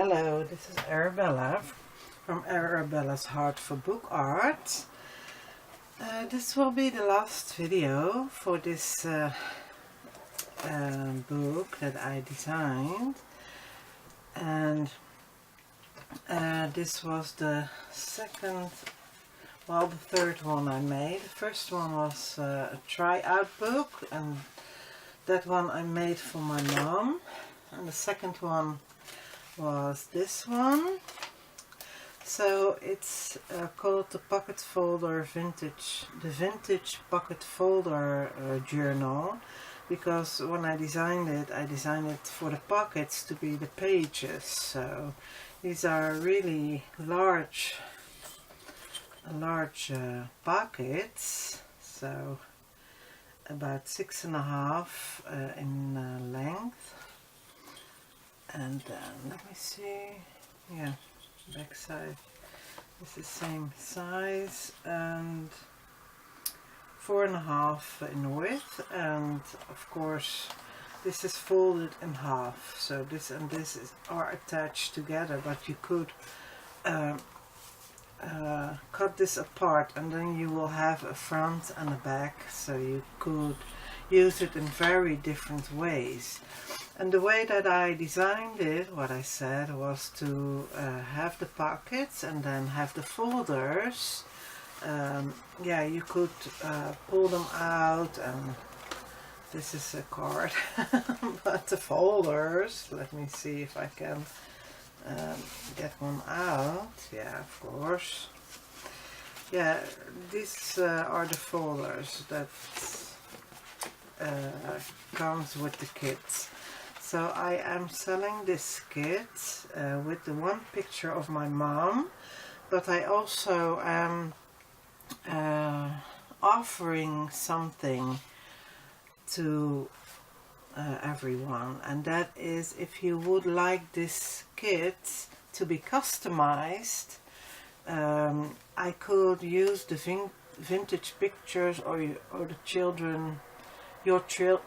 Hello, this is Arabella from Arabella's Heart for Book Art. This will be the last video for this book that I designed, and this was the third one I made. The first one was a try-out book, and that one I made for my mom, and the second one was this one. So it's called the Pocket Folder Vintage Pocket Folder Journal, because when I designed it for the pockets to be the pages. So these are really large pockets, so about 6.5 in length. And then let me see, yeah, back side is the same size, and 4.5 in width, and of course this is folded in half, so this and this are attached together, but you could cut this apart, and then you will have a front and a back, so you could use it in very different ways. And the way that I designed it, what I said was to have the pockets and then have the folders. Yeah, you could pull them out, and this is a card. But the folders, let me see if I can get one out. Yeah, of course. Yeah, these are the folders that comes with the kit. So I am selling this kit with the one picture of my mom, but I also am offering something to everyone, and that is, if you would like this kit to be customized, I could use the vintage pictures or the your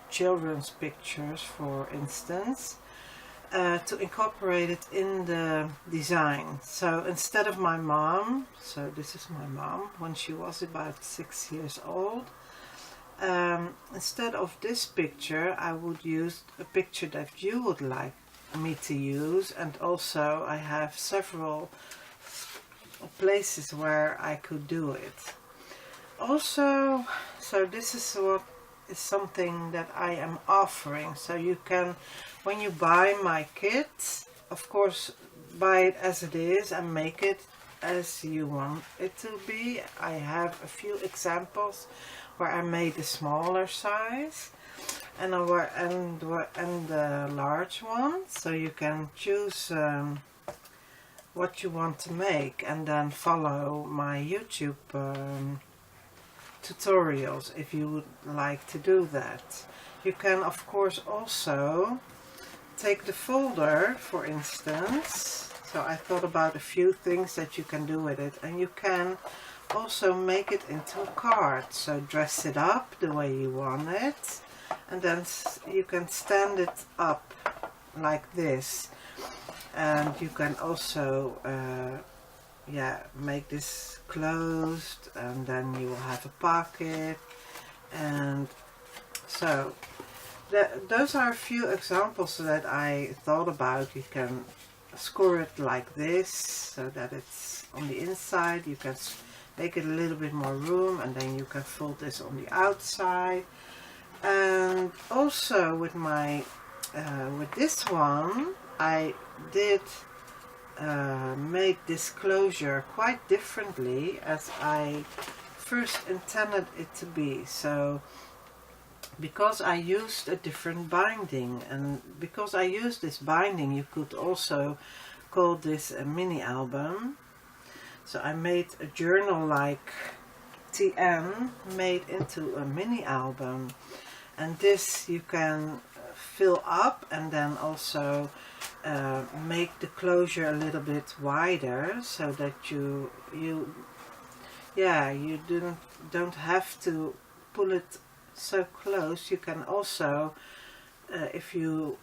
children's pictures, for instance, to incorporate it in the design. So instead of my mom, so this is my mom when she was about 6 years old, instead of this picture I would use a picture that you would like me to use, and also I have several places where I could do it. Also, so this is what is something that I am offering. So you can, when you buy my kit, of course buy it as it is and make it as you want it to be. I have a few examples where I made a smaller size and the large one, so you can choose what you want to make, and then follow my YouTube tutorials if you would like to do that. You can of course also take the folder, for instance. So I thought about a few things that you can do with it, and you can also make it into a card. So dress it up the way you want it, and then you can stand it up like this, and you can also yeah, make this closed, and then you will have a pocket. And so those are a few examples that I thought about. You can score it like this so that it's on the inside. You can make it a little bit more room, and then you can fold this on the outside. And also with my with this one I did made this closure quite differently as I first intended it to be. So because I used a different binding, and because I used this binding, you could also call this a mini album. So I made a journal like TN made into a mini album, and this you can fill up and then also make the closure a little bit wider, so that you don't have to pull it so close. You can also if you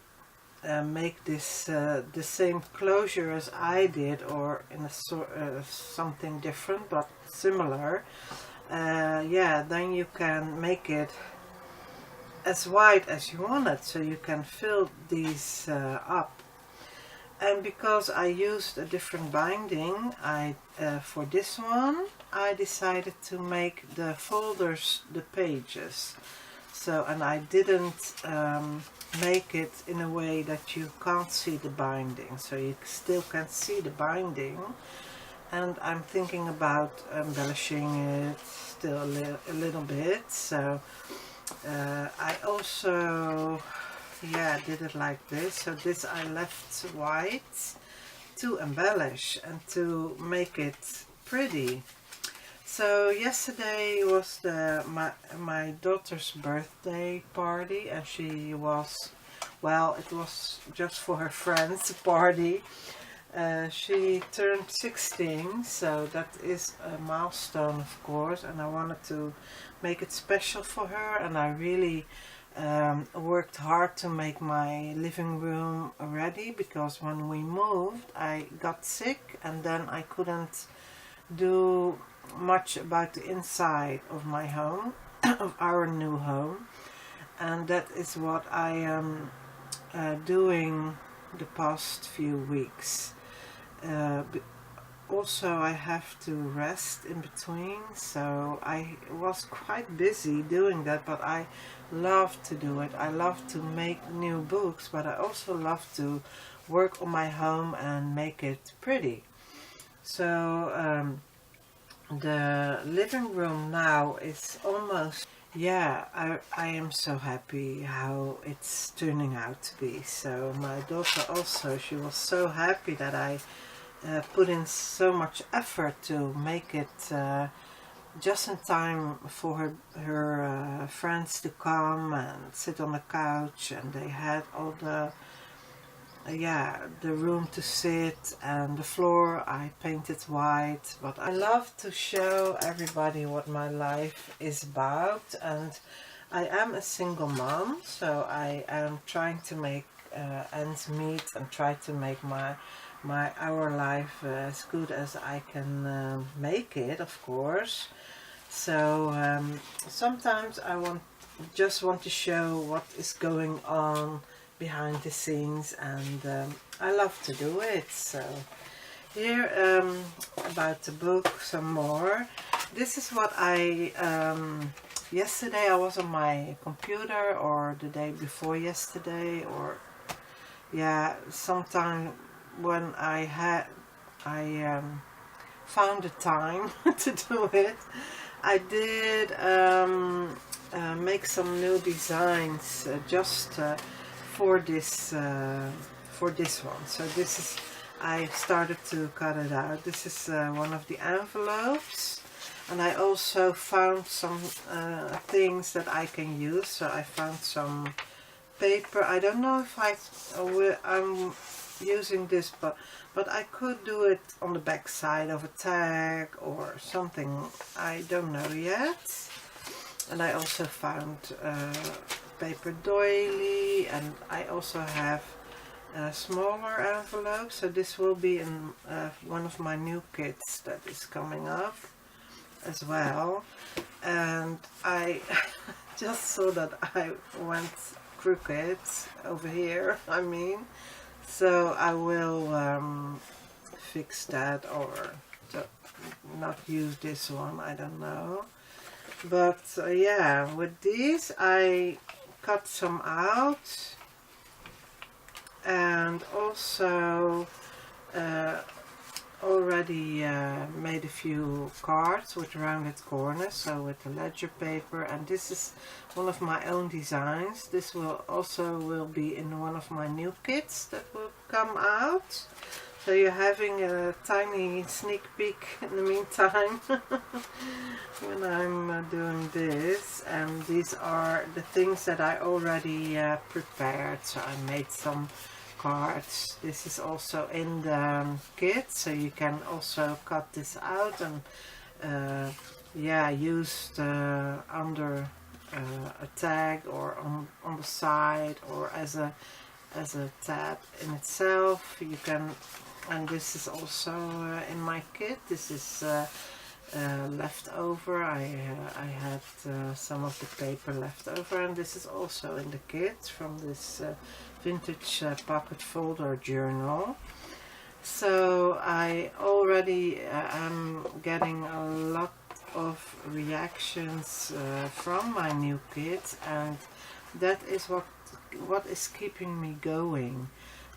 make this the same closure as I did, or in a something different but similar, yeah, then you can make it as wide as you want it, so you can fill these up. And because I used a different binding, for this one I decided to make the folders the pages. So, and I didn't make it in a way that you can't see the binding, so you still can see the binding. And I'm thinking about embellishing it still a little bit. So I also, yeah, did it like this. So this I left white to embellish and to make it pretty. So yesterday was my daughter's birthday party, and she was, well, it was just for her friend's party. She turned 16, so that is a milestone, of course, and I wanted to make it special for her, and I really worked hard to make my living room ready, because when we moved I got sick and then I couldn't do much about the inside of my home, of our new home, and that is what I am doing the past few weeks. Also, I have to rest in between, so I was quite busy doing that, but I love to do it. I love to make new books, but I also love to work on my home and make it pretty. So the living room now is almost, yeah, I am so happy how it's turning out to be. So my daughter also, she was so happy that I put in so much effort to make it just in time for her friends to come and sit on the couch, and they had all the the room to sit, and the floor I painted white. But I love to show everybody what my life is about, and I am a single mom, so I am trying to make ends meet and try to make our life as good as I can make it, of course. So sometimes I just want to show what is going on behind the scenes, and I love to do it. So here about the book some more. This is what I yesterday I was on my computer, or the day before yesterday, or yeah, sometime when I found the time to do it. I did make some new designs just for this one. So this is, I started to cut it out. This is one of the envelopes, and I also found some things that I can use. So I found some paper. I don't know if I'm using this, but I could do it on the back side of a tag or something. I don't know yet. And I also found paper doily, and I also have smaller envelopes. So this will be in one of my new kits that is coming up as well. And I just saw that I went crooked over here, I mean. So I will fix that, or not use this one, I don't know. But yeah, with these I cut some out, and also already made a few cards with rounded corners, so with the ledger paper. And this is one of my own designs. This will also be in one of my new kits that will come out. So you're having a tiny sneak peek in the meantime when I'm doing this. And these are the things that I already prepared. So I made some cards. This is also in the kit, so you can also cut this out and yeah, use under a tag, or on the side, or as a as a tab in itself. You can, and this is also in my kit. This is left over. I had some of the paper left over, and this is also in the kit from this vintage pocket folder journal. So I already am getting a lot of reactions from my new kit, and that is what is keeping me going.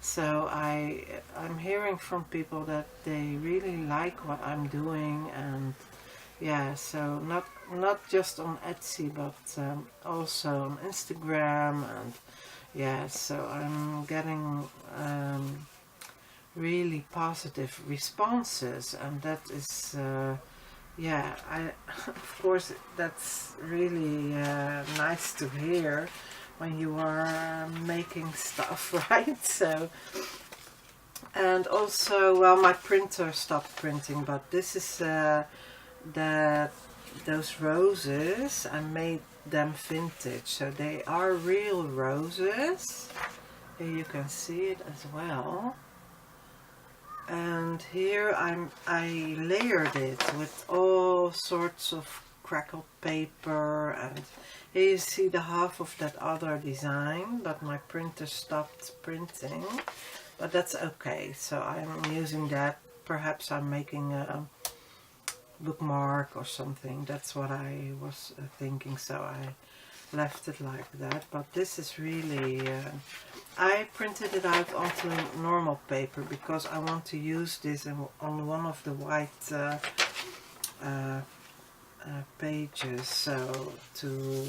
So I'm hearing from people that they really like what I'm doing, and yeah, so not just on Etsy, but also on Instagram, and yeah, so I'm getting really positive responses, and that is yeah, of course that's really nice to hear when you are making stuff, right? So, and also, well, my printer stopped printing, but this is those roses, I made them vintage, so they are real roses. Here you can see it as well. And here I layered it with all sorts of crackled paper, and here you see the half of that other design, but my printer stopped printing, but that's okay. So I'm using that. Perhaps I'm making a bookmark or something. That's what I was thinking, so I left it like that. But this is really I printed it out onto normal paper because I want to use this on one of the white pages, so to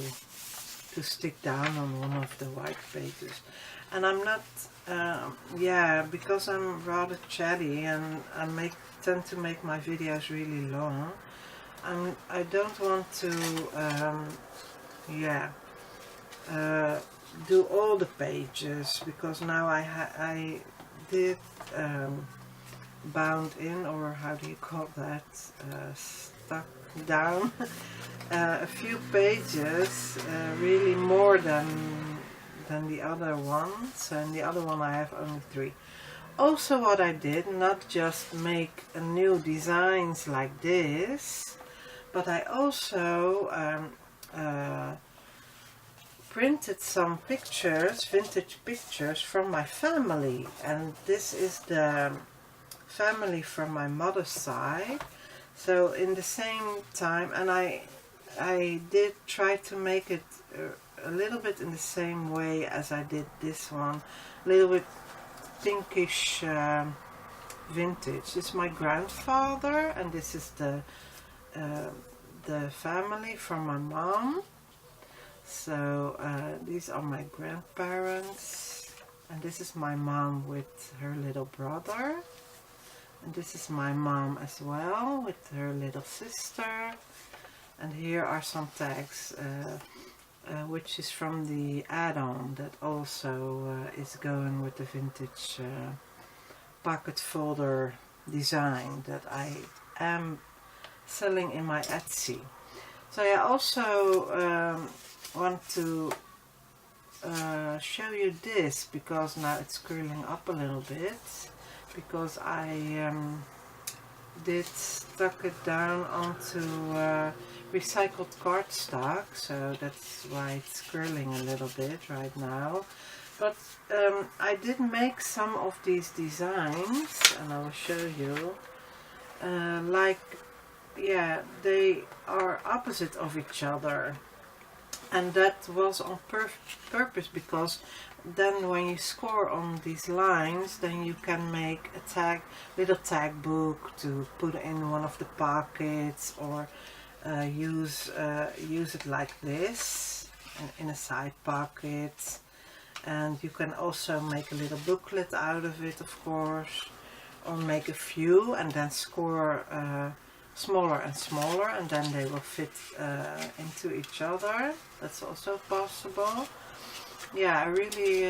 stick down on one of the white pages. And I'm not yeah, because I'm rather chatty and I tend to make my videos really long, I don't want to yeah, do all the pages, because now I did bound in, or how do you call that, stuck down a few pages, really more than the other one. So in the other one I have only 3. Also what I did, not just make new designs like this, but I also printed some pictures, vintage pictures from my family, and this is the family from my mother's side. So in the same time, and I did try to make it a little bit in the same way as I did this one, a little bit pinkish vintage. This is my grandfather, and this is the family from my mom. So these are my grandparents, and this is my mom with her little brother, and this is my mom as well with her little sister. And here are some tags, which is from the add-on that also is going with the vintage pocket folder design that I am selling in my Etsy. So I also want to show you this, because now it's curling up a little bit, because I did stuck it down onto recycled cardstock, so that's why it's curling a little bit right now. But I did make some of these designs, and I will show you, like, yeah, they are opposite of each other, and that was on purpose, because then when you score on these lines, then you can make a little tag book to put in one of the pockets, or use it like this in a side pocket. And you can also make a little booklet out of it, of course, or make a few and then score smaller and smaller, and then they will fit into each other. That's also possible. Yeah, I really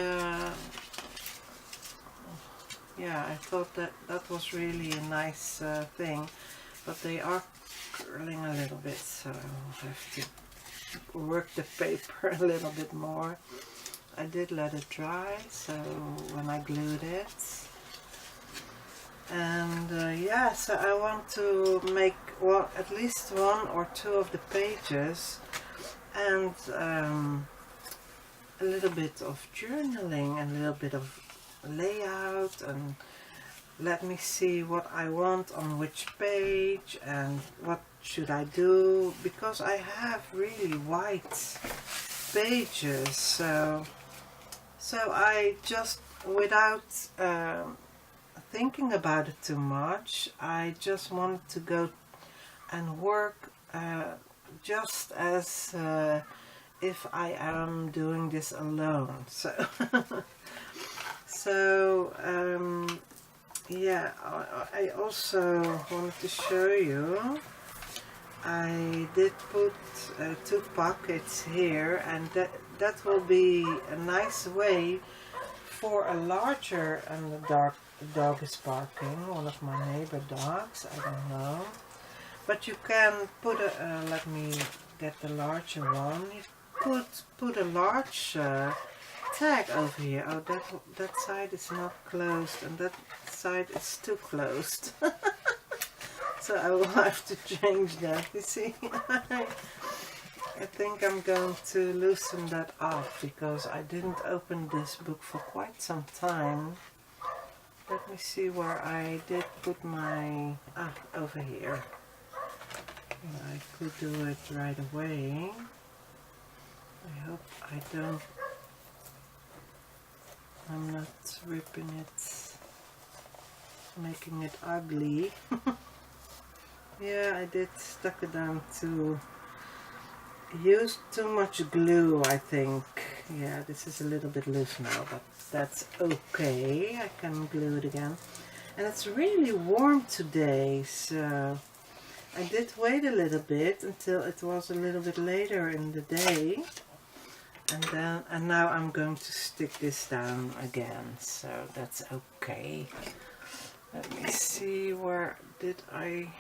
yeah, I thought that was really a nice thing, but they are curling a little bit, so I'll have to work the paper a little bit more. I did let it dry, so when I glued it. And yeah, so I want to make at least one or two of the pages, and a little bit of journaling and a little bit of layout, and let me see what I want on which page and what should I do, because I have really white pages. So I just, without thinking about it too much, I just wanted to go and work just as if I am doing this alone. So yeah, I also wanted to show you, I did put 2 pockets here, and that will be a nice way for a larger, and the dog is barking, one of my neighbor dogs, I don't know. But you can put a, let me get the larger one, you put a large tag over here. Oh, that side is not closed, and that side is too closed. So I will have to change that, you see. I think I'm going to loosen that up, because I didn't open this book for quite some time. Let me see where I did put my, over here. I could do it right away. I hope I'm not ripping it, making it ugly. Yeah, I did stuck it down to use too much glue, I think. Yeah, this is a little bit loose now, but that's okay. I can glue it again. And it's really warm today, so I did wait a little bit until it was a little bit later in the day. And now I'm going to stick this down again, so that's okay. Let me see, where did I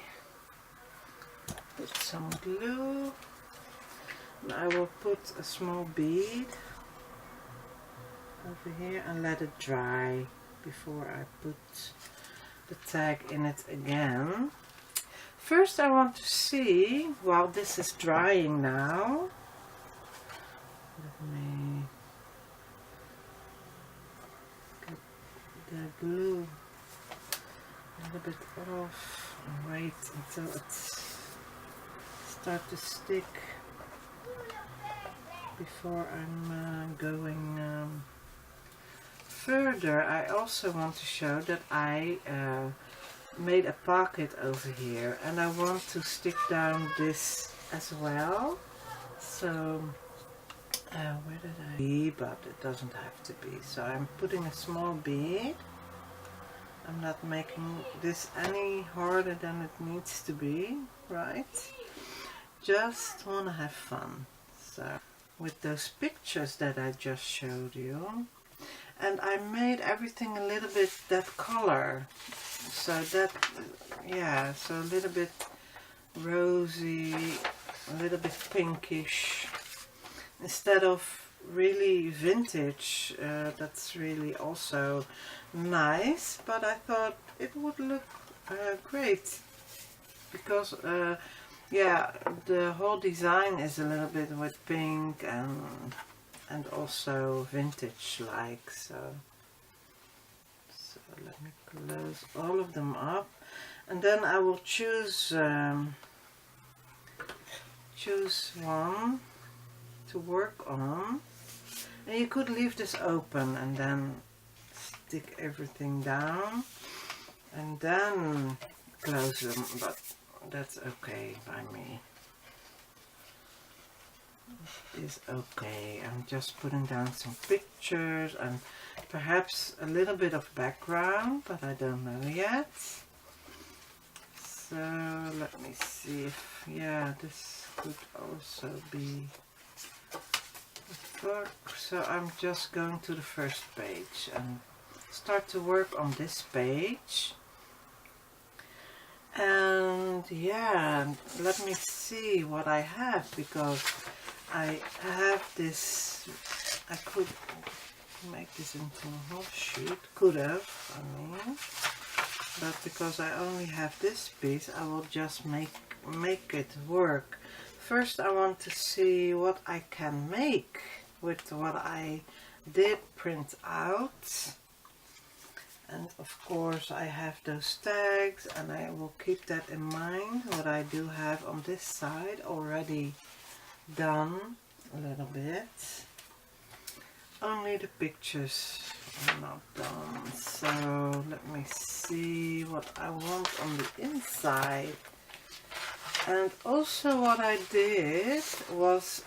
put some glue? And I will put a small bead over here and let it dry before I put the tag in it again. First I want to see, while this is drying now, let me get the glue a little bit off and wait until it starts to stick before I'm going further. I also want to show that I made a pocket over here, and I want to stick down this as well. So where did I be? But it doesn't have to be. So I'm putting a small bead. I'm not making this any harder than it needs to be, right? Just want to have fun. So with those pictures that I just showed you, and I made everything a little bit that color, so that, yeah, so a little bit rosy, a little bit pinkish, instead of really vintage. That's really also nice, but I thought it would look great, because yeah, the whole design is a little bit with pink and also vintage like. So let me close all of them up, and then I will choose one to work on. And you could leave this open and then stick everything down and then close them, but that's okay by me. It is okay. I'm just putting down some pictures and perhaps a little bit of background, but I don't know yet. So let me see if, yeah, this could also be a book. So I'm just going to the first page and start to work on this page. And yeah, let me see what I have, because I have this, I could this into a whole sheet. Could have, I mean. But because I only have this piece, I will just make it work. First I want to see what I can make with what I did print out. And of course I have those tags, and I will keep that in mind, what I do have on this side already done a little bit. Only the pictures are not done, so let me see what I want on the inside. And also what I did was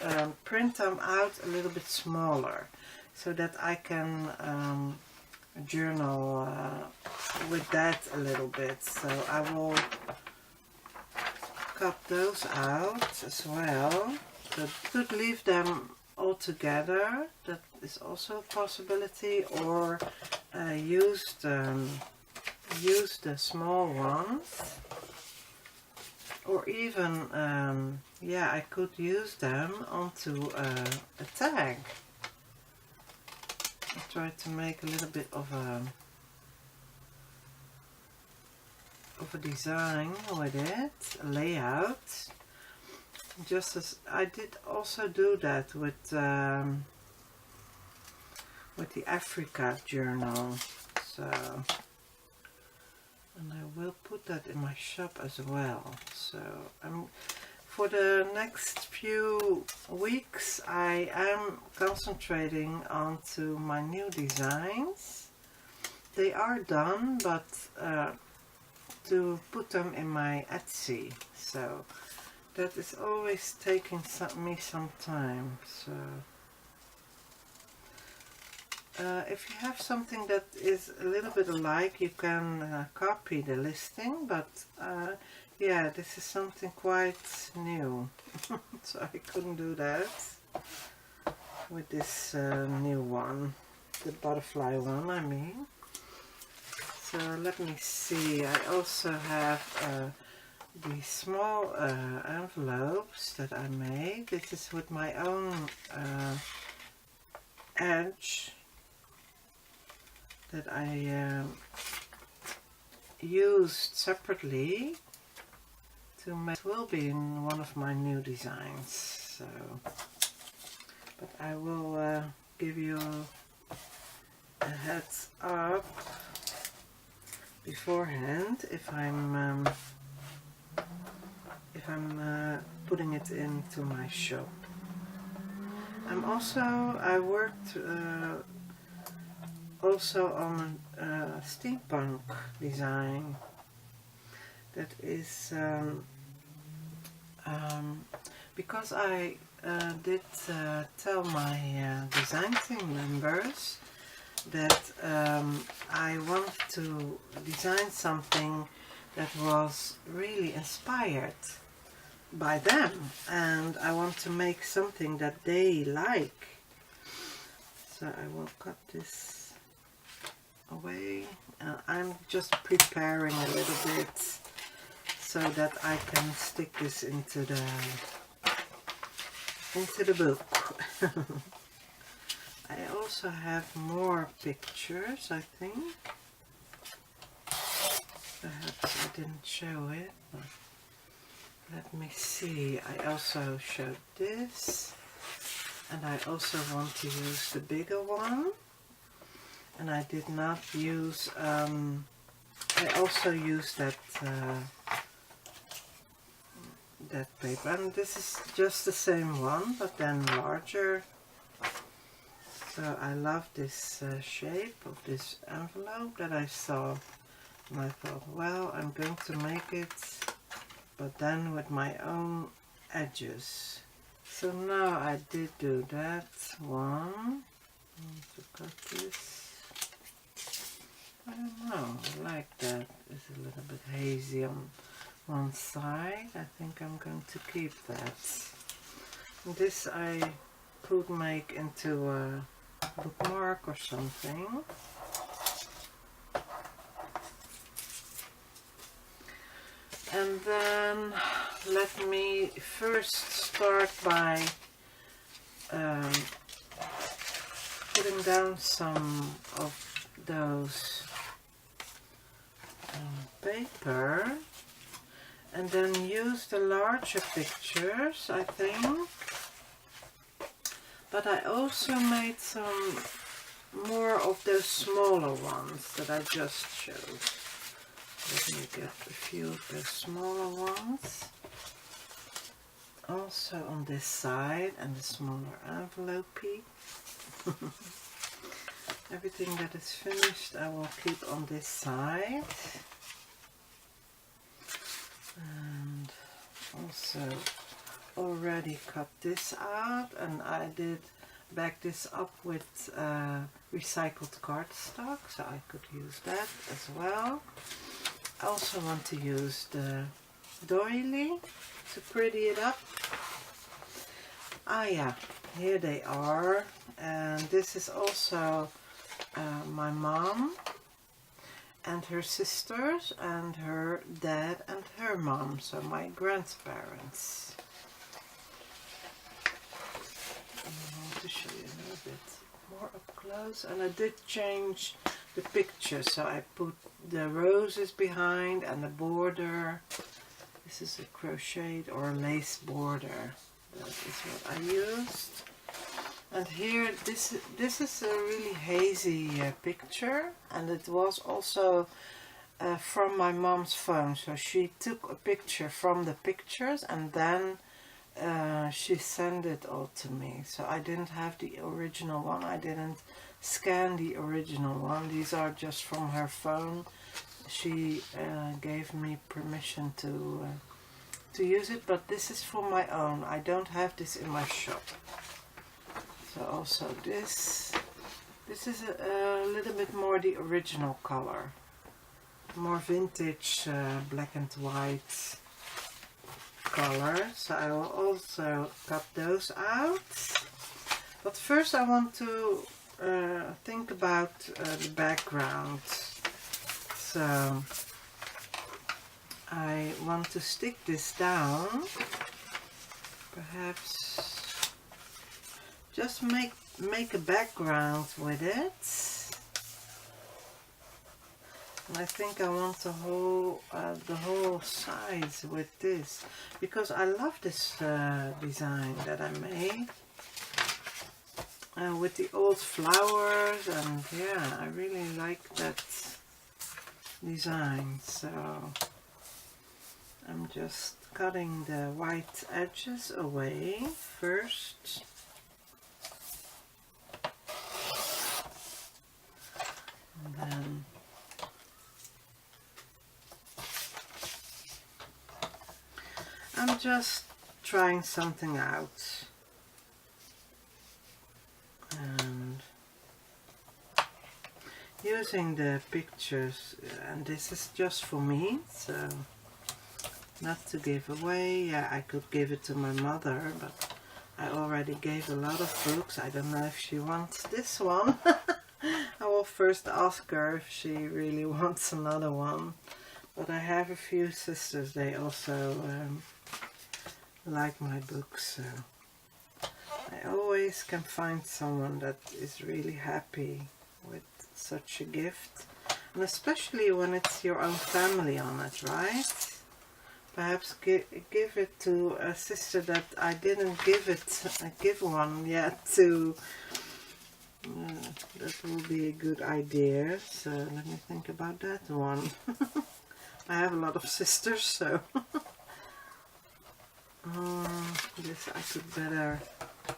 print them out a little bit smaller, so that I can journal with that a little bit. So I will cut those out as well. But could leave them all together, that is also a possibility, or use the small ones, or even yeah, I could use them onto a tag. I try to make a little bit of a design with it, a layout. Just as I did also do that with the Africa journal. So, and I will put that in my shop as well. So for the next few weeks I am concentrating onto my new designs. They are done, but to put them in my Etsy. So that is always taking me some time. So if you have something that is a little bit alike, you can copy the listing, but yeah, this is something quite new. So I couldn't do that with this new one, the butterfly one, I mean. So let me see, I also have these small envelopes that I made. This is with my own edge that I used separately to make. It will be in one of my new designs. So, but I will give you a heads up beforehand if I'm putting it into my shop. I worked also on a steampunk design. That is because I did tell my design team members that I want to design something that was really inspired by them, and I want to make something that they like. So I will cut this away. I'm just preparing a little bit so that I can stick this into the book. I also have more pictures, I think. Perhaps I didn't show it, but let me see. I also showed this, and I also want to use the bigger one, and I did not use I also used that paper, and this is just the same one but then larger. So I love this shape of this envelope that I saw, and I thought, well, I'm going to make it, but then with my own edges. So now I did do that one. I want to cut this. I don't know, I like that. It's a little bit hazy on one side. I think I'm going to keep that. This I could make into a bookmark or something. And then let me first start by putting down some of those paper and then use the larger pictures, I think. But I also made some more of those smaller ones that I just showed. Let me get a few of those smaller ones. Also on this side, and the smaller envelope. Everything that is finished I will keep on this side. And also already cut this out, and I did back this up with recycled cardstock, so I could use that as well. I also want to use the doily to pretty it up. Ah yeah, here they are, and this is also my mom and her sisters and her dad and her mom, so my grandparents. I want to show you a little bit more up close, and I did change the picture, so I put the roses behind and the border. This is a crocheted or lace border. That is what I used. And here, this is a really hazy picture, and it was also from my mom's phone. So she took a picture from the pictures, and then she sent it all to me. So I didn't have the original one. I didn't scan the original one. These are just from her phone. She gave me permission to use it, but this is for my own. I don't have this in my shop. So also this is a little bit more the original color, more vintage black and white color. So I will also cut those out. But first I want to think about the background. So I want to stick this down, perhaps just make a background with it. And I think I want the whole sides with this, because I love this design that I made with the old flowers, and yeah, I really like that design. So I'm just cutting the white edges away first. And then I'm just trying something out. And using the pictures, and this is just for me, so not to give away. Yeah, I could give it to my mother, but I already gave a lot of books. I don't know if she wants this one. I will first ask her if she really wants another one. But I have a few sisters, they also like my books, so I always can find someone that is really happy with such a gift. And especially when it's your own family on it, right? Perhaps give it to a sister that I didn't give one yet to. That will be a good idea. So let me think about that one. I have a lot of sisters, so this I could better.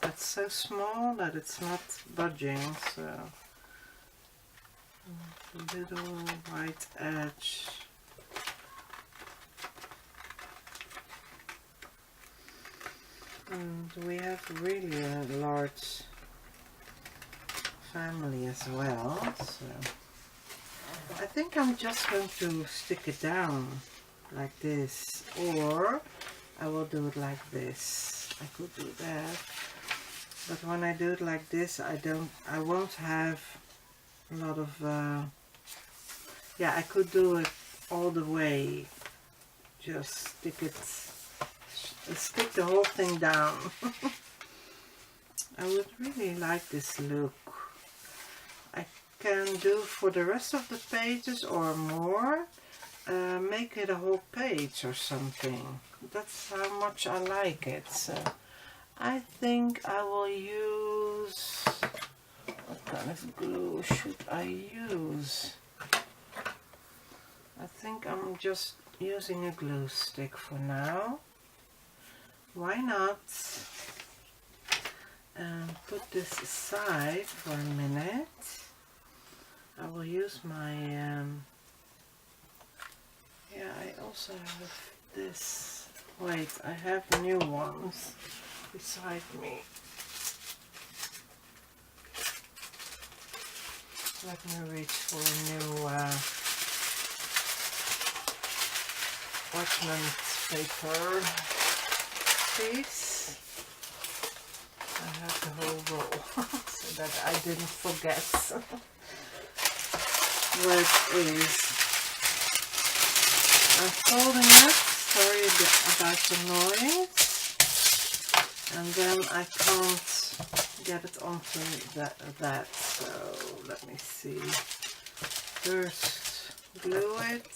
That's so small that it's not budging. So a little white edge. And we have really a large family as well, so I think I'm just going to stick it down like this, or I will do it like this. I could do that, but when I do it like this, I won't have a lot of yeah, I could do it all the way, just stick the whole thing down. I would really like this look. I can do for the rest of the pages or more, make it a whole page or something. That's how much I like it. So I think I will use, what kind of glue should I use? I think I'm just using a glue stick for now. Why not? And put this aside for a minute. I will use my, yeah, I also have this. Wait, I have new ones beside me. Let me reach for a new parchment paper piece. I have the whole roll so that I didn't forget where it is. I'm folding it, sorry about the noise, and then I can't get it onto that, so let me see. First glue it.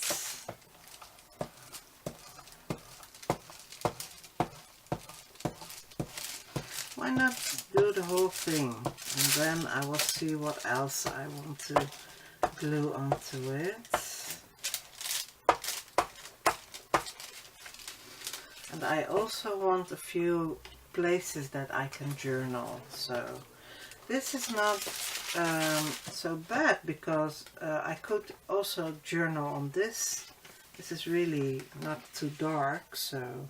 Why not do the whole thing, and then I will see what else I want to glue onto it. And I also want a few places that I can journal, so this is not so bad, because I could also journal on this. This is really not too dark, so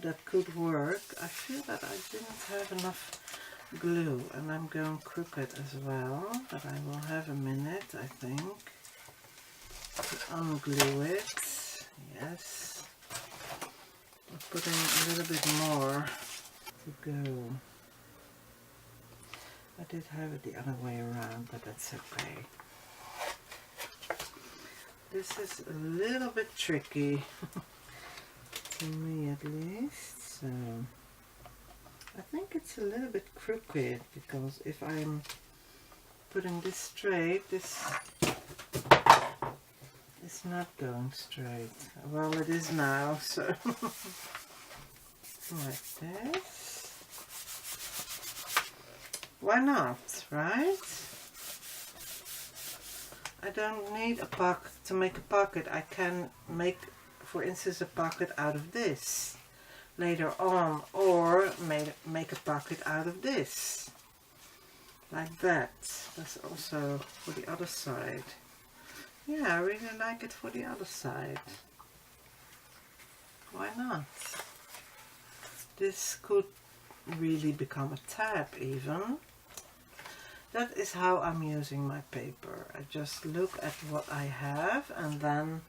that could work. I feel that I didn't have enough glue, and I'm going crooked as well, but I will have a minute, I think, to unglue it. Yes, I'm putting a little bit more to go. I did have it the other way around, but that's okay. This is a little bit tricky to me, at least, so I think it's a little bit crooked, because if I'm putting this straight, this is not going straight. Well, it is now, so like this. Why not, right? I don't need a pocket to make a pocket. I can make, for instance, a pocket out of this later on, or make a pocket out of this, like that. That's also for the other side. Yeah, I really like it for the other side. Why not? This could really become a tab even. That is how I'm using my paper. I just look at what I have and then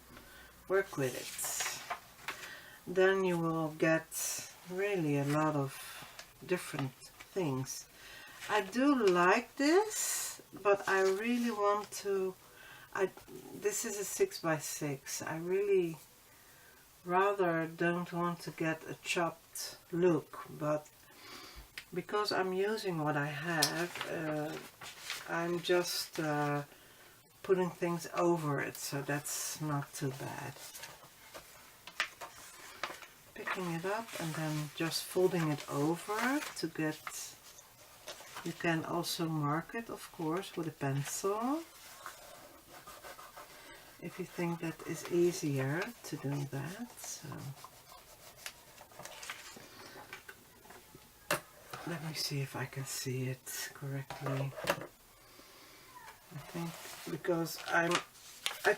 work with it. Then you will get really a lot of different things. I do like this, but I really want to, this is a 6x6. I really rather don't want to get a chopped look, but because I'm using what I have, I'm just putting things over it, so that's not too bad. Picking it up and then just folding it over to get, you can also mark it, of course, with a pencil, if you think that is easier to do that. So let me see if I can see it correctly. I think because I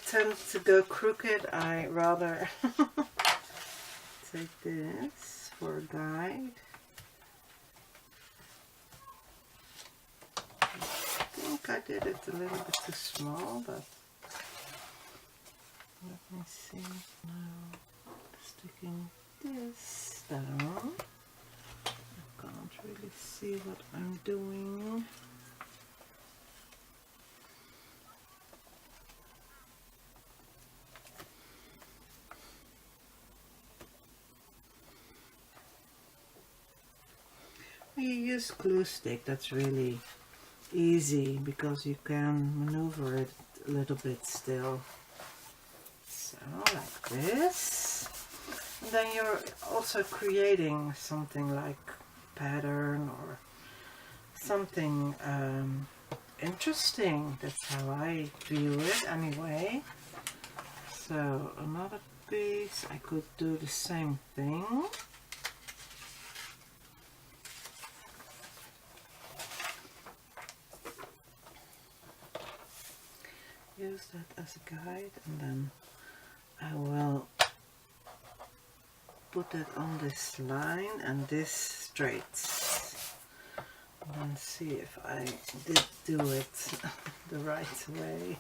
tend to go crooked, I rather take this for a guide. I think I did it a little bit too small, but let me see. Now sticking this down. I can't really see what I'm doing. You use glue stick, that's really easy because you can maneuver it a little bit still. So like this. And then you're also creating something like pattern or something interesting. That's how I view it anyway. So another piece, I could do the same thing. Use that as a guide, and then I will put it on this line and this straight. And then see if I did do it the right way.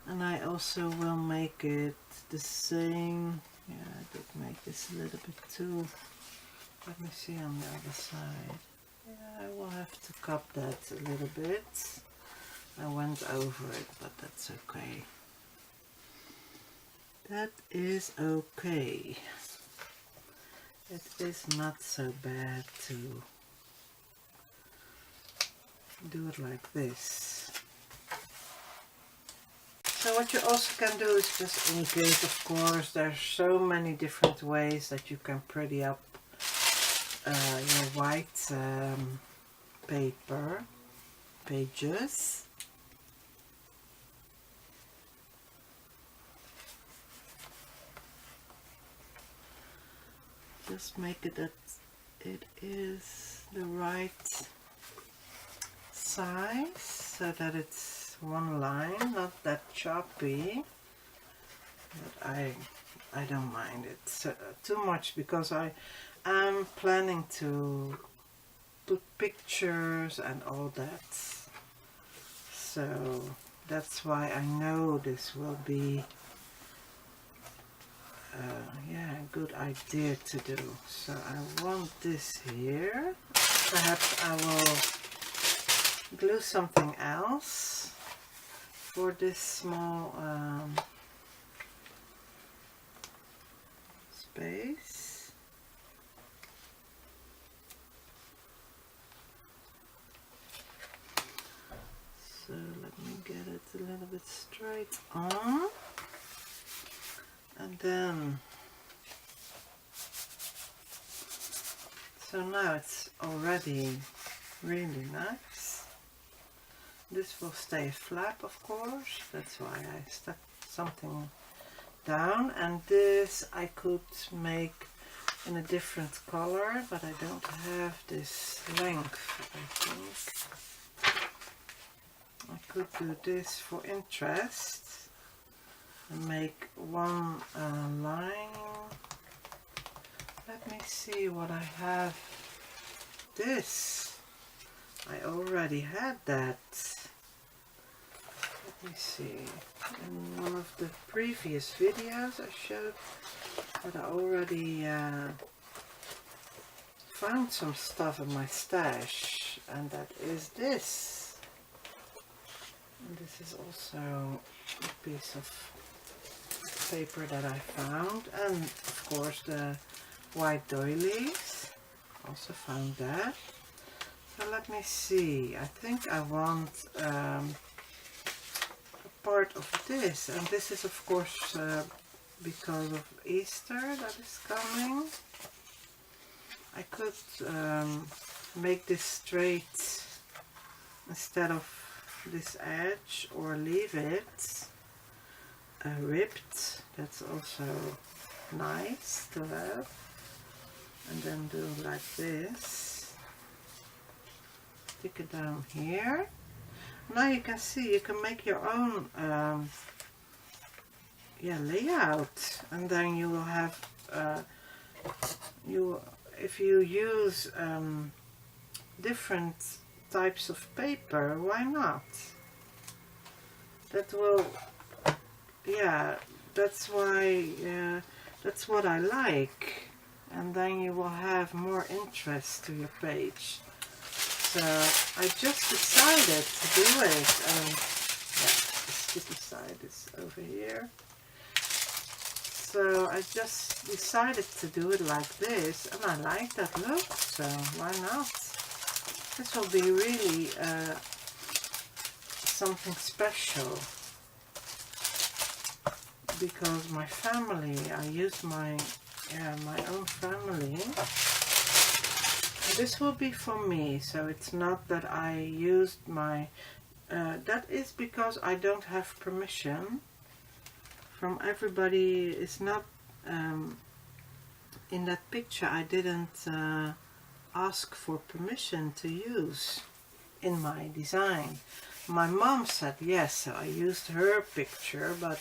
And I also will make it the same. Yeah, I did make this a little bit too. Let me see on the other side. Yeah, I will have to cup that a little bit. I went over it, but that's okay. That is okay. It is not so bad to do it like this. So what you also can do is just ink it, of course. There's so many different ways that you can pretty up your white paper pages. Just make it that it is the right size so that it's one line, not that choppy. But I don't mind it too much because I am planning to put pictures and all that. So that's why I know this will be yeah, a good idea to do. So I want this here. Perhaps I will glue something else for this small space. So let me get it a little bit straight on. And then, so now it's already really nice. This will stay flat, of course, that's why I stuck something down. And this I could make in a different color, but I don't have this length, I think. I could do this for interest. And make one line. Let me see what I have. This. I already had that. Let me see. In one of the previous videos I showed that I already found some stuff in my stash. And that is this. And this is also a piece of paper that I found, and of course the white doilies, also found that. So let me see, I think I want a part of this, and this is of course because of Easter that is coming. I could make this straight instead of this edge, or leave it ripped. That's also nice to have. And then do like this. Stick it down here. Now you can see you can make your own yeah, layout, and then you will have if you use different types of paper, why not? That will, yeah, that's why, that's what I like. And then you will have more interest to your page. So I just decided to do it. Yeah, the sticky side is over here. So I just decided to do it like this, and I like that look, so why not? This will be really something special, because my family, I use my own family. This will be for me, so it's not that I used my, that is because I don't have permission from everybody. It's not, in that picture I didn't ask for permission to use in my design. My mom said yes, so I used her picture, but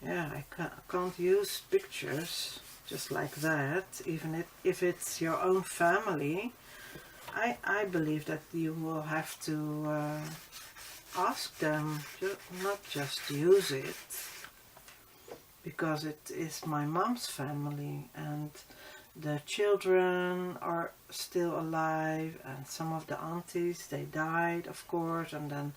yeah, I can't use pictures just like that, even if it's your own family. I believe that you will have to ask them, not just use it, because it is my mom's family and the children are still alive, and some of the aunties, they died, of course, and then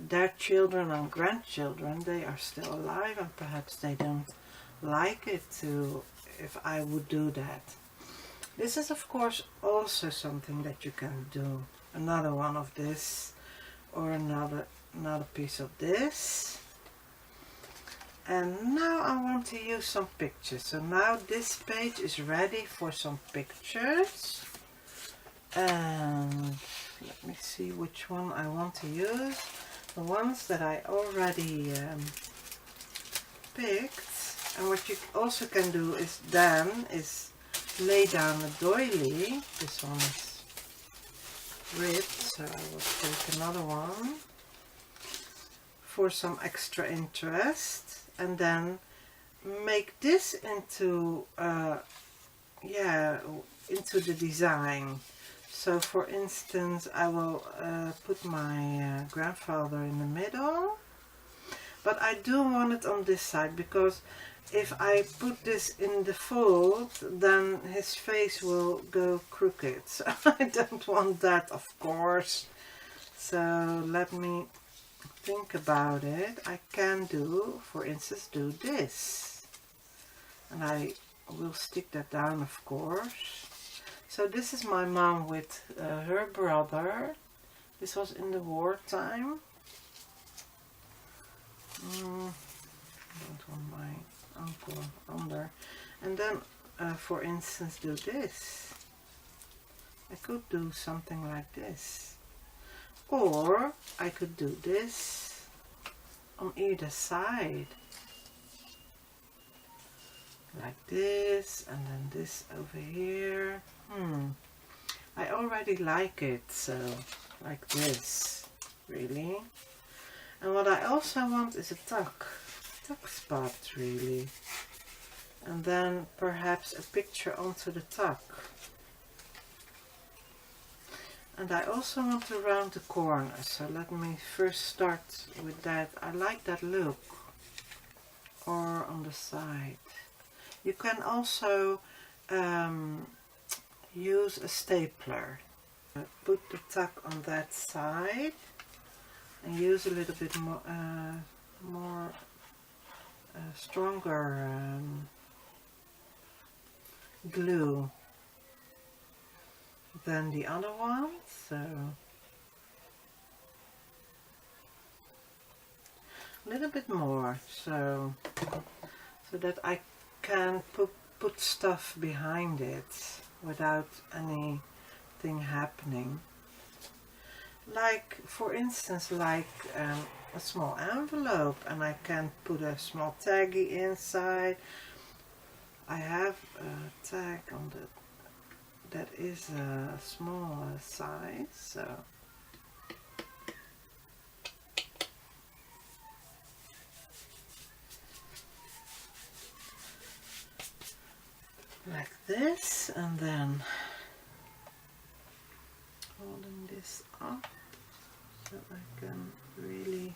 their children and grandchildren, they are still alive, and perhaps they don't like it to if I would do that. This is of course also something that you can do. Another one of this, or another piece of this. And now I want to use some pictures. So now this page is ready for some pictures. And let me see which one I want to use. The ones that I already picked. And what you also can do is lay down a doily. This one is ripped, so I will take another one for some extra interest. And then make this into into the design. So for instance, I will put my grandfather in the middle, but I do want it on this side, because if I put this in the fold, then his face will go crooked. So I don't want that, of course. So let me think about it. I can do, for instance, do this. And I will stick that down, of course. So this is my mom with her brother. This was in the wartime. Don't want my uncle under. And then, for instance, do this. I could do something like this. Or I could do this on either side. Like this, and then this over here. I already like it, so like this, really. And what I also want is a tuck spot, really. And then perhaps a picture onto the tuck. And I also want to round the corner, so let me first start with that. I like that look. Or on the side. You can also use a stapler. Put the tuck on that side and use a little bit more stronger glue than the other one. So a little bit more, so that I can put stuff behind it without anything happening. Like, for instance, like a small envelope, and I can put a small taggy inside. I have a tag on that is a small size, so like this, and then holding this up so I can really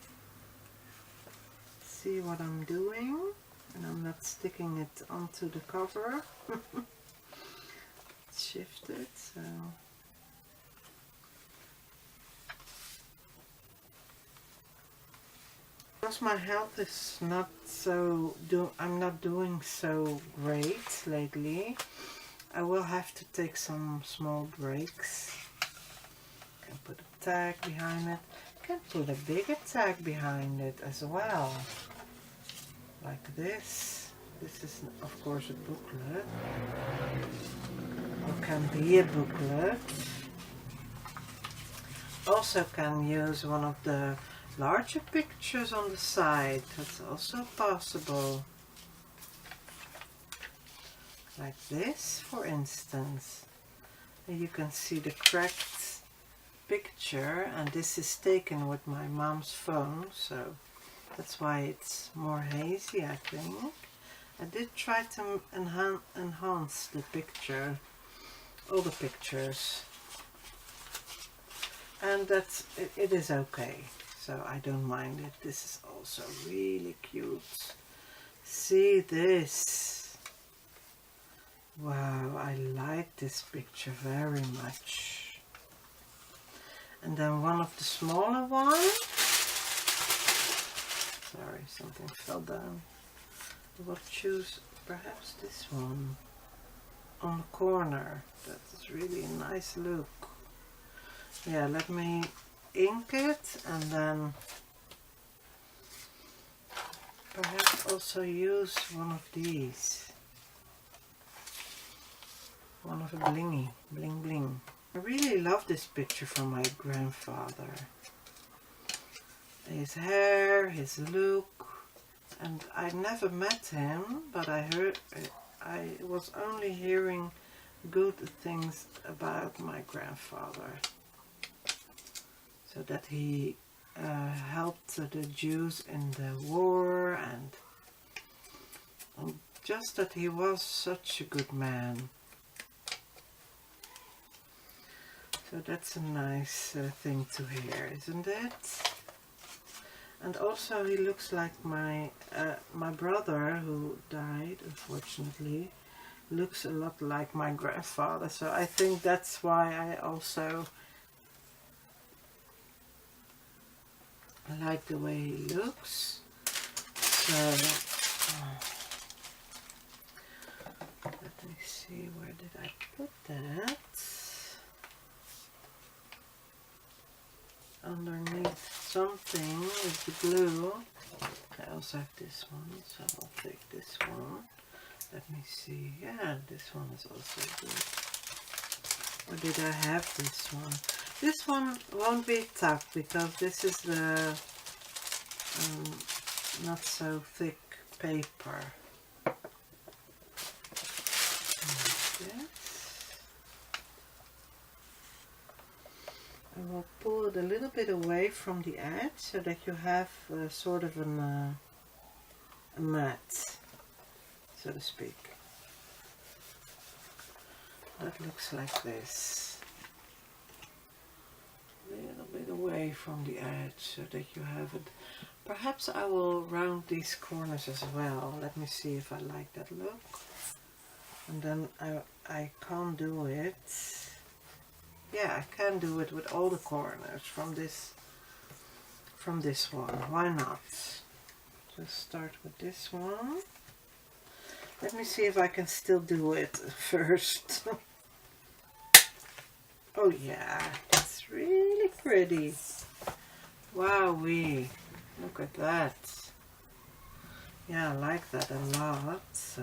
see what I'm doing, and I'm not sticking it onto the cover. It's shifted, so Because my health is not so, I'm not doing so great lately, I will have to take some small breaks. Can put a tag behind it. Can put a bigger tag behind it as well. Like this. This is of course a booklet. Or can be a booklet. Also can use one of the larger pictures on the side. That's also possible. Like this, for instance. And you can see the cracked picture, and this is taken with my mom's phone, so that's why it's more hazy, I think. I did try to enhance the picture, all the pictures, and it is okay, so I don't mind it. This is also really cute. See this? Wow, I like this picture very much. And then one of the smaller ones. Sorry, something fell down. I will choose perhaps this one on the corner. That is really a nice look. Yeah, let me ink it and then perhaps also use one of these. One of a blingy, bling bling. I really love this picture from my grandfather. His hair, his look, and I never met him, but I was only hearing good things about my grandfather. So that he helped the Jews in the war, and just that he was such a good man. So that's a nice thing to hear, isn't it? And also he looks like my brother, who died unfortunately, looks a lot like my grandfather. So I think that's why I also like the way he looks. So let me see, where did I put that? Underneath something with the glue. I also have this one, so I'll take this one. Let me see. Yeah, this one is also good. Or did I have this one? This one won't be tucked because this is the not so thick paper. I will pull it a little bit away from the edge so that you have sort of a mat, so to speak. That looks like this. A little bit away from the edge so that you have it. Perhaps I will round these corners as well. Let me see if I like that look. And then I can't do it. Yeah, I can do it with all the corners from this one. Why not? Just start with this one. Let me see if I can still do it first. Oh yeah, it's really pretty. Wowee, look at that. Yeah, I like that a lot. So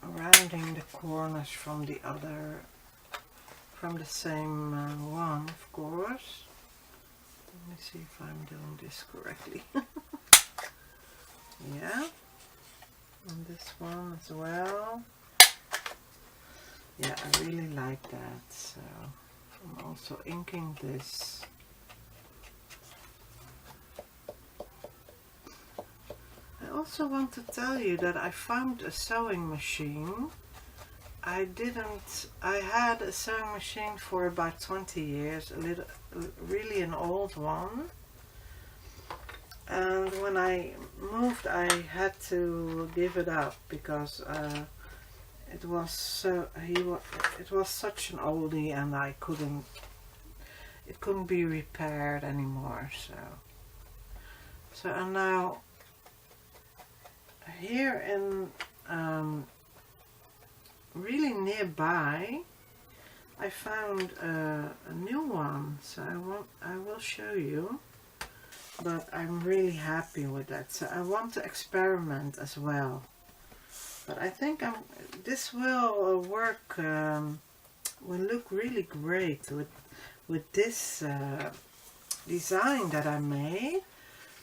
rounding the corners from the same one, of course. Let me see if I'm doing this correctly. Yeah, and this one as well. Yeah, I really like that, so I'm also inking this. I also want to tell you that I found a sewing machine. I had a sewing machine for about 20 years, really an old one. And when I moved, I had to give it up because it was such an oldie, and I couldn't. it couldn't be repaired anymore. So and now here in really nearby, I found a new one, so I will show you. But I'm really happy with that. So I want to experiment as well. But I think this will work. Will look really great with this design that I made.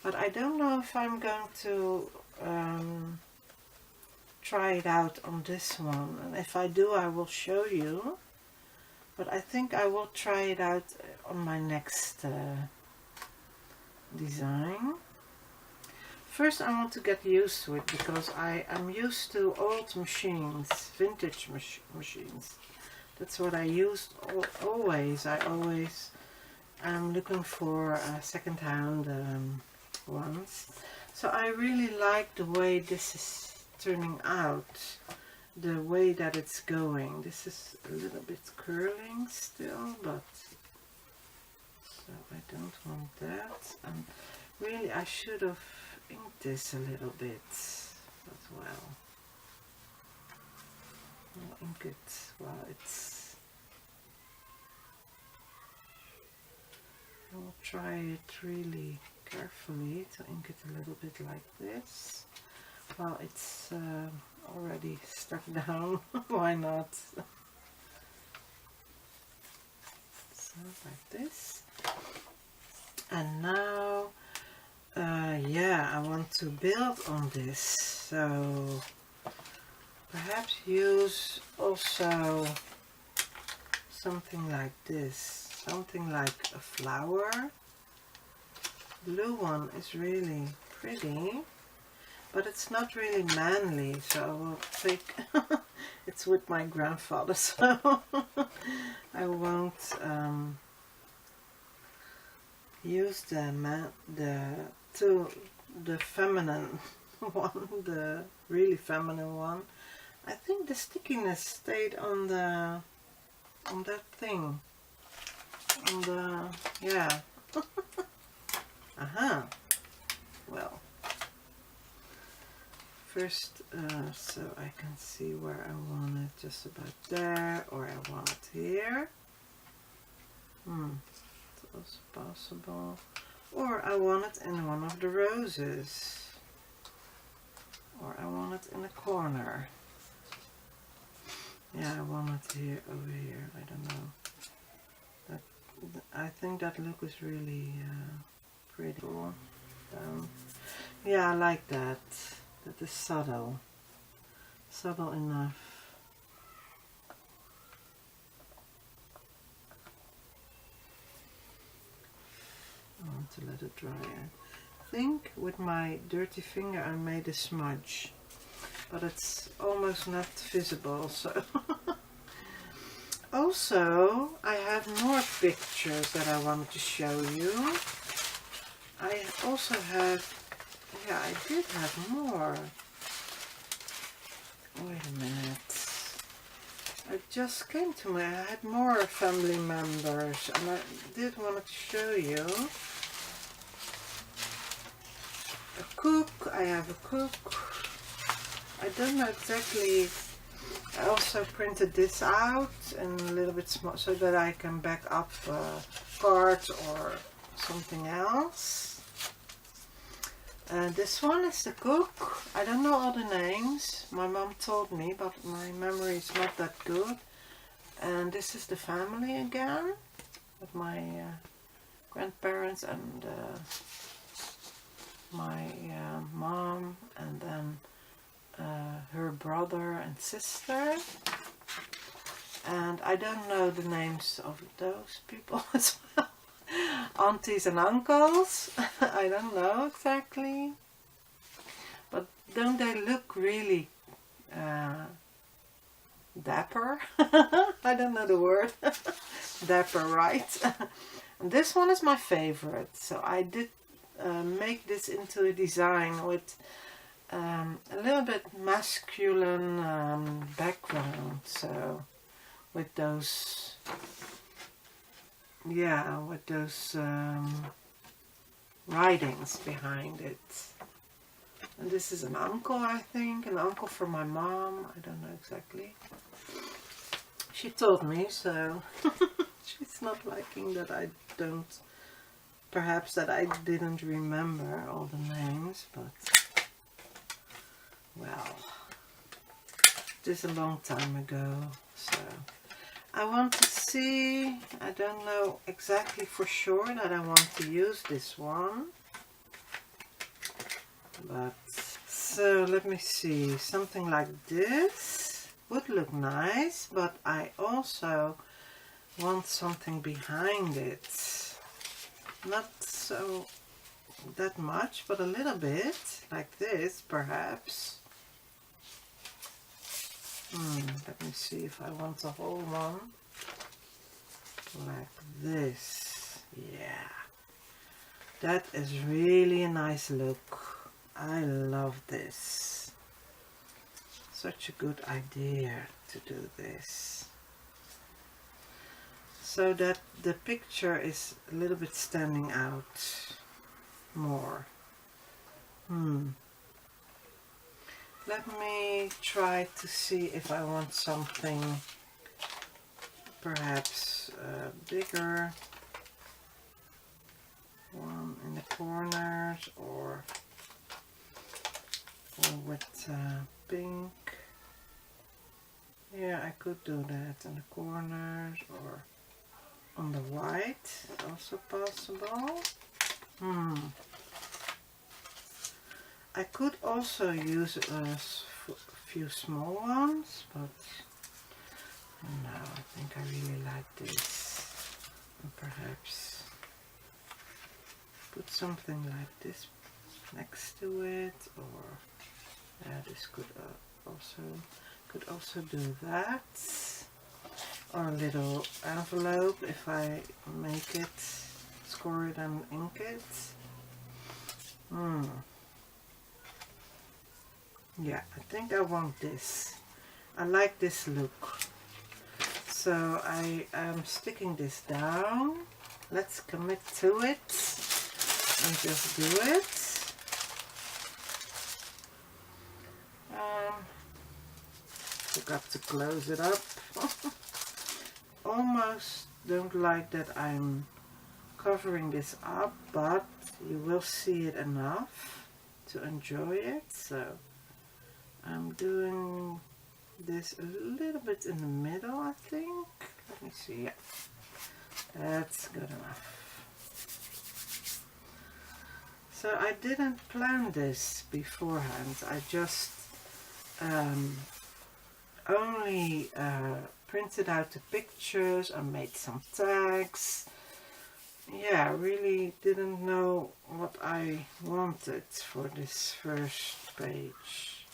But I don't know if I'm going to try it out on this one. And if I do, I will show you. But I think I will try it out on my next design. First I want to get used to it, because I am used to old machines, vintage machines. That's what I used always. I always am looking for second-hand ones. So I really like the way this is turning out, the way that it's going. This is a little bit curling still, but so I don't want that. And really I should have inked this a little bit as well. I'll ink it while it's... I'll try it really carefully to ink it a little bit like this. While it's already stuck down, why not? So like this. And now, yeah, I want to build on this. So perhaps use also something like this, something like a flower. Blue one is really pretty, but it's not really manly, so I will take it's with my grandfather, so I won't use the feminine one, the really feminine one. I think the stickiness stayed on that thing, on the, yeah. Well, first so I can see where I want it, just about there, or I want it here. It's also possible. Or I want it in one of the roses, or I want it in a corner. Yeah, I want it here, over here. I don't know. I think that look is really pretty. Yeah, I like that. That is subtle enough. I want to let it dry. I think with my dirty finger I made a smudge, but it's almost not visible, so also I have more pictures that I wanted to show you. I also have, yeah, I did have more. Wait a minute. It just came to me. I had more family members, and I did want to show you. A cook. I have a cook. I don't know exactly. I also printed this out and a little bit small so that I can back up cards or something else. This one is the cook. I don't know all the names. My mom told me, but my memory is not that good. And this is the family again, with my grandparents and my mom, and then her brother and sister. And I don't know the names of those people as well. Aunties and uncles. I don't know exactly. But don't they look really dapper? I don't know the word. Dapper, right? And this one is my favorite. So I did make this into a design with a little bit masculine background. So with those yeah, with those writings behind it. And this is an uncle, I think, an uncle for my mom. I don't know exactly. She told me, so she's not liking that I don't, perhaps that I didn't remember all the names, but well, this is a long time ago, so I want to see, I don't know exactly for sure that I want to use this one, but so let me see, something like this would look nice, but I also want something behind it, not so that much, but a little bit, like this perhaps. Let me see if I want the whole one like this. Yeah, that is really a nice look. I love this. Such a good idea to do this, so that the picture is a little bit standing out more. Let me try to see if I want something perhaps bigger, one in the corners, or with pink. Yeah, I could do that in the corners, or on the white, also possible. I could also use a few small ones, but no, I think I really like this. And perhaps put something like this next to it, or yeah, this could also do that. Or a little envelope if I make it, score it and ink it. Yeah, I think I want this. I like this look. So I am sticking this down. Let's commit to it and just do it. Forgot to close it up. Almost don't like that I'm covering this up, but you will see it enough to enjoy it. So I'm doing this a little bit in the middle, I think. Let me see. Yeah, that's good enough. So I didn't plan this beforehand. I just only printed out the pictures and made some tags. Yeah, really didn't know what I wanted for this first page.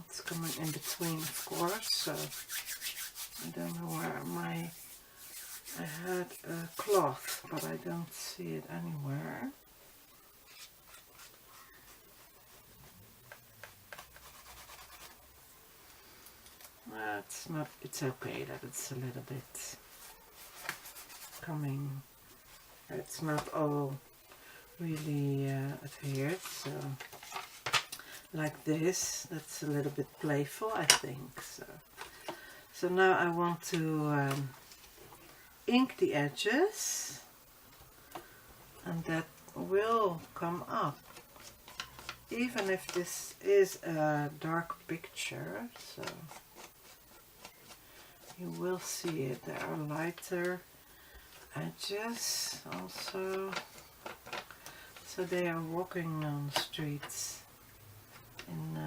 It's coming in between, of course, so I don't know where I had a cloth, but I don't see it anywhere. It's okay that it's a little bit coming, it's not all really adhered, so like this, that's a little bit playful, I think. So now I want to ink the edges, and that will come up, even if this is a dark picture, so you will see it. There are lighter edges also, so they are walking on streets in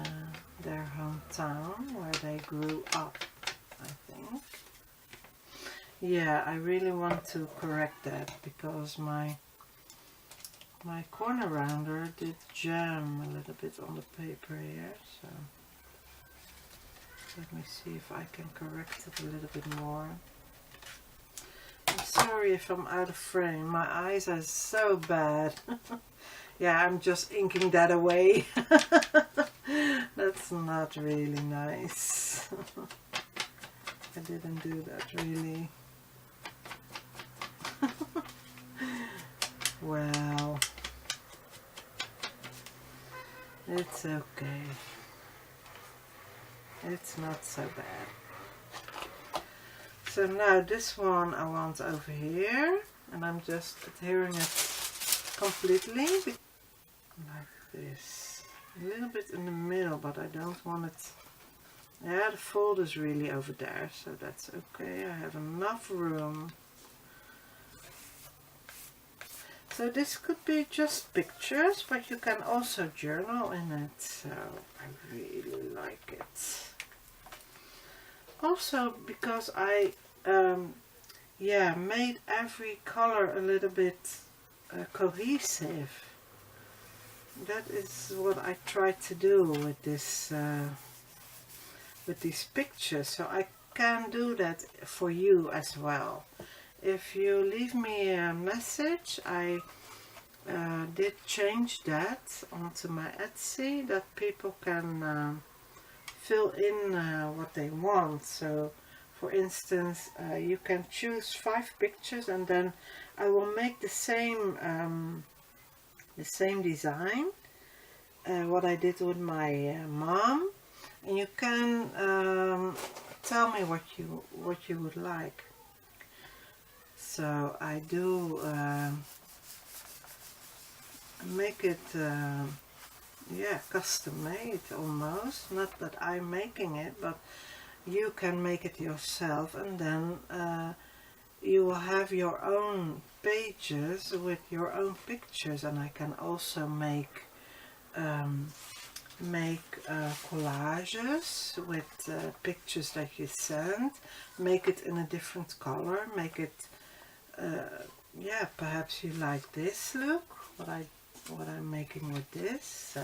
their hometown where they grew up, I think. Yeah, I really want to correct that because my corner rounder did jam a little bit on the paper here, so let me see if I can correct it a little bit more. I'm sorry if I'm out of frame, my eyes are so bad. Yeah, I'm just inking that away. That's not really nice. I didn't do that really. Well, it's okay. It's not so bad. So now this one I want over here, and I'm just adhering it completely like this. A little bit in the middle, but I don't want it. Yeah, the fold is really over there, so that's okay. I have enough room. So this could be just pictures, but you can also journal in it. So I really like it. Also because I yeah, made every color a little bit cohesive. That is what I tried to do with this with these pictures, so I can do that for you as well. If you leave me a message, I did change that onto my Etsy, that people can fill in what they want. So for instance, you can choose 5 pictures, and then I will make the same design what I did with my mom, and you can tell me what you would like. So I do make it yeah, custom made almost. Not that I'm making it, but you can make it yourself, and then you will have your own pages with your own pictures. And I can also make collages with pictures that you send, make it in a different color, make it yeah, perhaps you like this look, what I'm making with this. So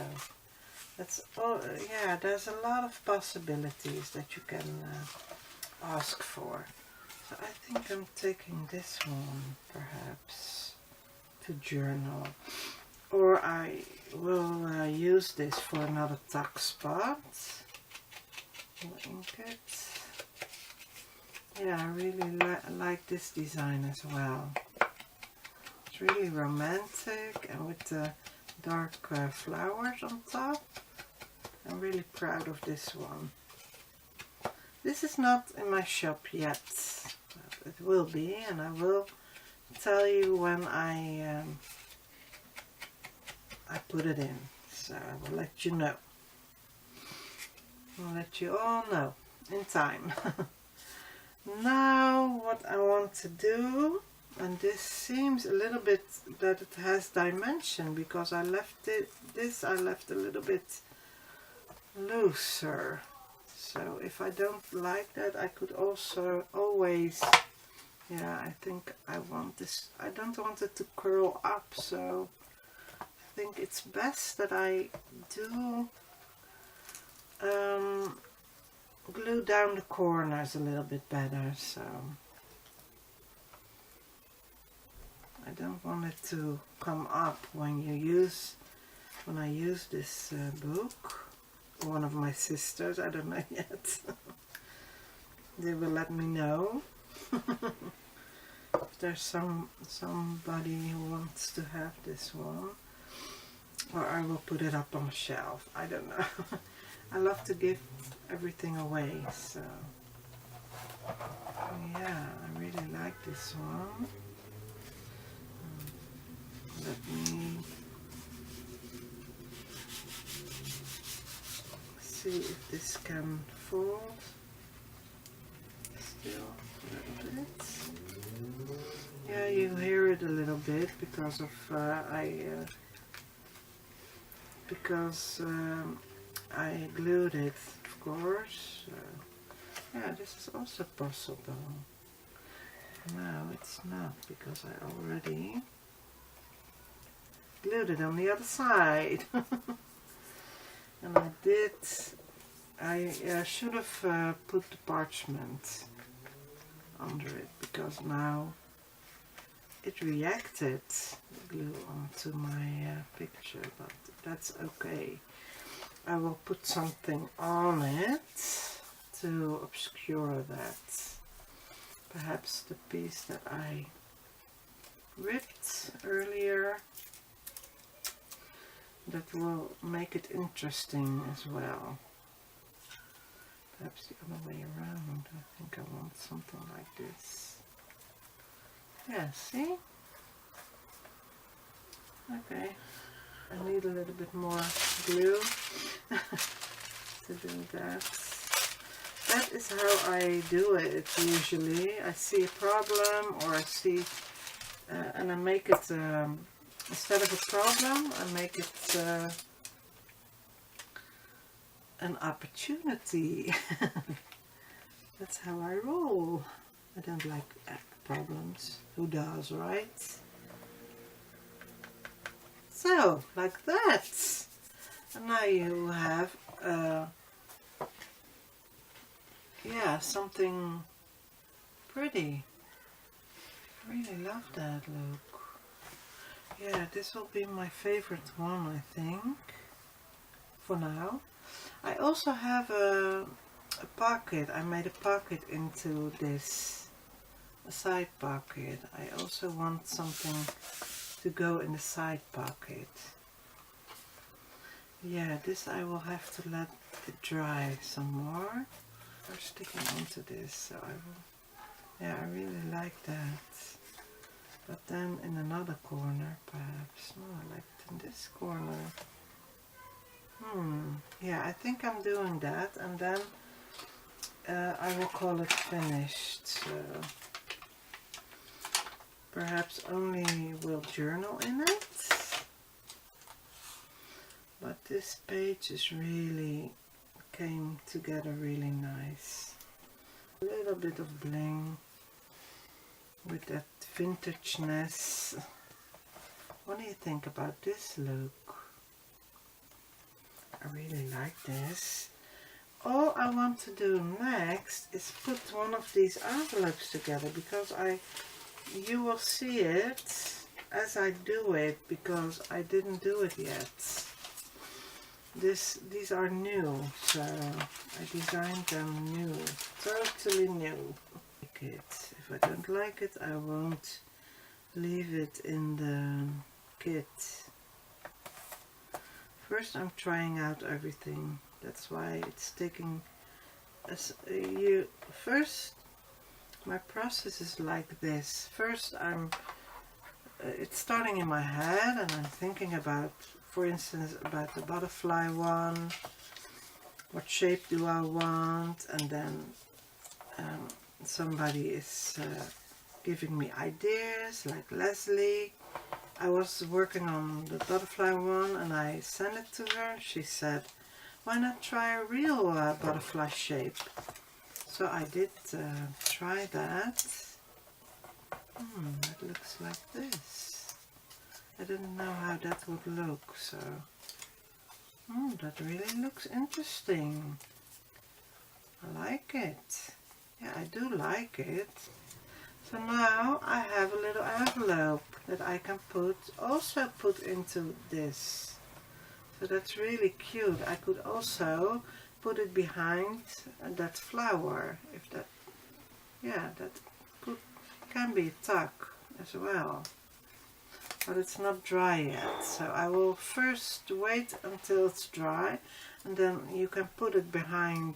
that's all. Yeah, there's a lot of possibilities that you can ask for. So I think I'm taking this one perhaps to journal, or I will use this for another tuck spot. Ink it. Yeah, I really like this design as well. It's really romantic, and with the dark flowers on top. I'm really proud of this one. This is not in my shop yet, but it will be, and I will tell you when I put it in. So I will let you know. I'll let you all know in time. Now what I want to do, and this seems a little bit that it has dimension, because I left it, I left a little bit looser. So if I don't like that, I could also always, yeah, I think I want this, I don't want it to curl up, so I think it's best that I do glue down the corners a little bit better. So I don't want it to come up when I use this book. One of my sisters, I don't know yet. They will let me know if there's somebody who wants to have this one, or I will put it up on a shelf. I don't know. I love to give everything away, so yeah, I really like this one. Let me see if this can fold still a little bit. Yeah, you hear it a little bit because of I glued it, of course. Yeah, this is also possible. No, it's not, because I already glued it on the other side. And I should have put the parchment under it, because now it reacted, the glue, onto my picture, but that's okay. I will put something on it to obscure that. Perhaps the piece that I ripped earlier. That will make it interesting as well. Perhaps the other way around. I think I want something like this. Yeah, see? Okay. I need a little bit more glue to do that. That is how I do it usually. I see a problem, or I see, and I make it, instead of a problem, I make it an opportunity. That's how I roll. I don't like problems. Who does, right? So, like that. And now you have, yeah, something pretty. I really love that look. Yeah, this will be my favorite one, I think, for now. I also have a pocket. I made a pocket into this, a side pocket. I also want something to go in the side pocket. Yeah, this I will have to let it dry some more. I'm sticking onto this, so I will. Yeah, I really like that. But then in another corner, perhaps. No, I like it in this corner. Yeah, I think I'm doing that, and then I will call it finished. So perhaps only will journal in it. But this page is really came together really nice. A little bit of bling with that vintageness. What do you think about this look? I really like this. All I want to do next is put one of these envelopes together, because you will see it as I do it, because I didn't do it yet. These are new, so I designed them new, totally new. If I don't like it, I won't leave it in the kit. First I'm trying out everything. That's why it's taking first my process is like this. First it's starting in my head, and I'm thinking about, for instance, about the butterfly one. What shape do I want? And then somebody is giving me ideas, like Leslie. I was working on the butterfly one, and I sent it to her. She said, why not try a real butterfly shape? So I did try that. It looks like this. I didn't know how that would look, so that really looks interesting. I like it. Yeah, I do like it. So now I have a little envelope that I can also put into this. So that's really cute. I could also put it behind that flower, if that, yeah, that can be a tuck as well. But it's not dry yet, so I will first wait until it's dry, and then you can put it behind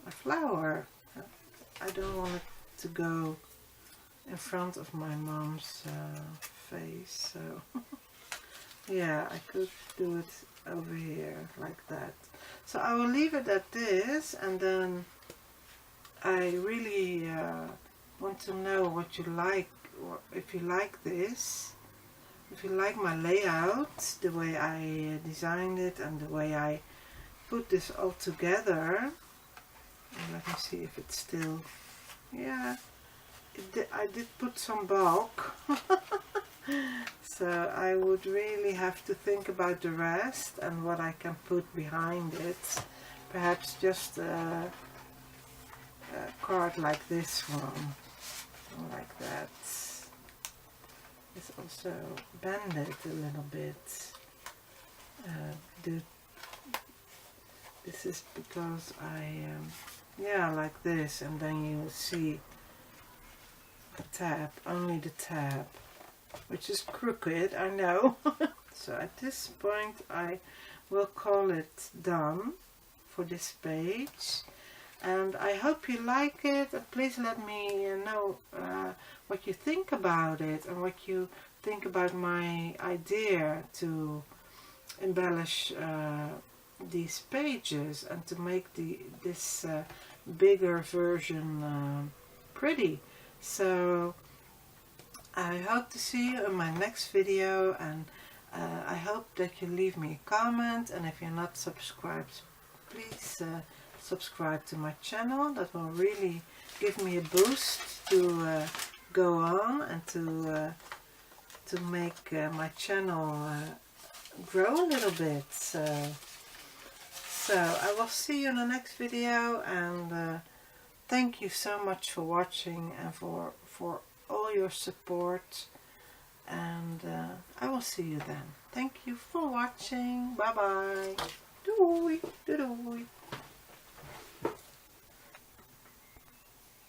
a flower. I don't want it to go in front of my mom's face, so yeah, I could do it over here like that. So I will leave it at this, and then I really want to know what you like, or if you like this, if you like my layout, the way I designed it and the way I put this all together. And let me see if it's still, yeah, I did put some bulk. So I would really have to think about the rest and what I can put behind it. Perhaps just a card like this one, like that. It's also bended a little bit. This is because I, yeah, like this, and then you see the tab, only the tab, which is crooked, I know. So at this point I will call it done for this page, and I hope you like it, and please let me know what you think about it and what you think about my idea to embellish these pages and to make this bigger version pretty. So I hope to see you in my next video, and I hope that you leave me a comment, and if you're not subscribed, please subscribe to my channel. That will really give me a boost to go on and to make my channel grow a little bit. So I will see you in the next video, and thank you so much for watching and for all your support, and I will see you then. Thank you for watching. Bye bye. Doei.